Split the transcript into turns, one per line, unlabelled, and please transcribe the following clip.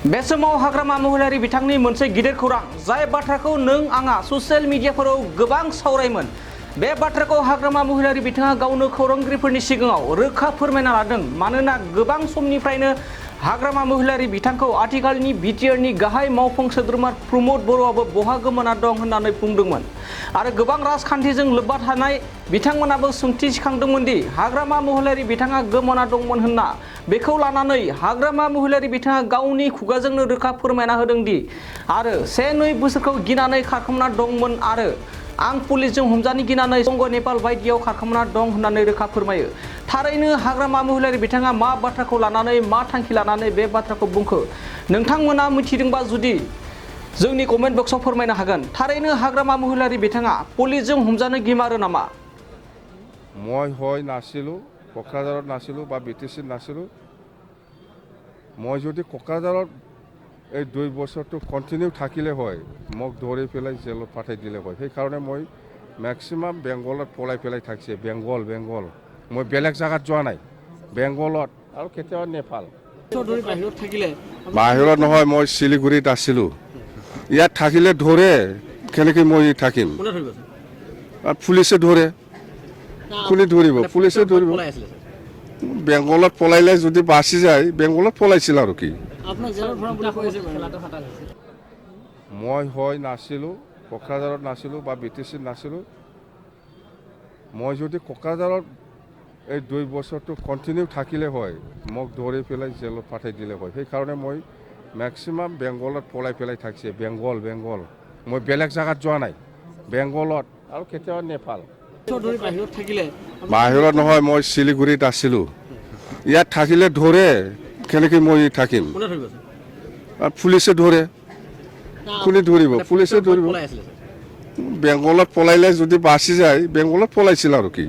बे समाव हाग्रामा महिलारि बिथांनि मोनसे गिदिर खौरां जाय बाथ्राखौ नों आंहा ससियेल मिडियाफोराव गोबां सावरायमोन। बे बाथ्राखौ हाग्रामा महिलारि बिथाङा गावनो खौरांगिरिफोरनि सिगाङाव रोखा फोरमायना लादों। मानोना गोबां समनिफ्रायनो हाग्रामा महिलारि बिथांखौ आथिखालनि बिटिआरनि गाहाय मावफुं सोद्रोमा प्रमद बर'आबो बहा गोमाना दं होननानै बुंदोंमोन। आरो गोबां राजखान्थिजों लोब्बा थानाय बिथांमोनाबो सोंथि सिखांदोंमोन दि हाग्रामा महिलारि बिथाङा गोमाना दंमोन होनना। बेखौ लानानै हाग्रामा महिलारि बिथाङा गावनि खुगाजोंनो रोखा फोरमायना होदों दि आरो 1-2 बोसोरखौ गिनानै खारखोमना दंमोन आरो आं पुलिसजों हमजानो गिनानै कंग' नेपाल बायदियाव खारखोमना दं होननानै रोखा फोरमायो। थारैनो हाग्रामा महिलारि बिथाङा मा बाथ्राखौ लानानै मा थांखि लानानै बे बाथ्राखौ बुंखो नोंथांमोना मिथिदोंबा जुदि जोंनि कमेन्ट बक्सआव फोरमायनो हागोन। थारैनो हाग्रामा महिलारि बिथाङा पुलिसजों हमजानो गिमारो नामा?
মই হয় নাছিলোঁ, কোকৰাঝাৰত নাছিলোঁ বা বিটিচিত নাছিলোঁ। মই যদি কোকৰাঝাৰত এই 2 বছৰটো কণ্টিনিউ থাকিলে হয়, মোক ধৰি পেলাই জেলত পঠাই দিলে হয়। সেইকাৰণে মই মেক্সিমাম বেংগলত পলাই পেলাই থাকিছে। বেংগল মই বেলেগ জাগাত যোৱা নাই, বেংগলত আৰু কেতিয়াবা নেপাল। বাহিৰত নহয়, মই শিলিগুৰিত আছিলোঁ। ইয়াত থাকিলে ধৰে, কেনেকৈ মই থাকিম? পুলিচে ধৰে। কোনে ধৰিব? পুলিচে ধৰিব। বেংগলত পলাইলে যদি বাচি যায়, বেংগলত পলাইছিল আৰু কি। মই হয় নাছিলোঁ, কোকৰাঝাৰত নাছিলোঁ বা বিটিচিত নাছিলোঁ। মই যদি কোকৰাঝাৰত এই 2 বছৰটো কণ্টিনিউ থাকিলে হয়, মোক ধৰি পেলাই জেলত পঠাই দিলে হয়। সেইকাৰণে মই মেক্সিমাম বেংগলত পলাই পেলাই থাকিছে। বেংগল মই বেলেগ জাগাত যোৱা নাই, বেংগলত আৰু কেতিয়াবা নেপাল। বাহিৰত নহয়, মই শিলিগুৰিত আছিলোঁ। ইয়াত থাকিলে ধৰে, কেনেকৈ মই থাকিম? পুলিচে ধৰে। কোনে ধৰিব? পুলিচে ধৰিব। বেংগলত পলাইলে যদি বাচি যায়, বেংগলত পলাইছিল আৰু কি।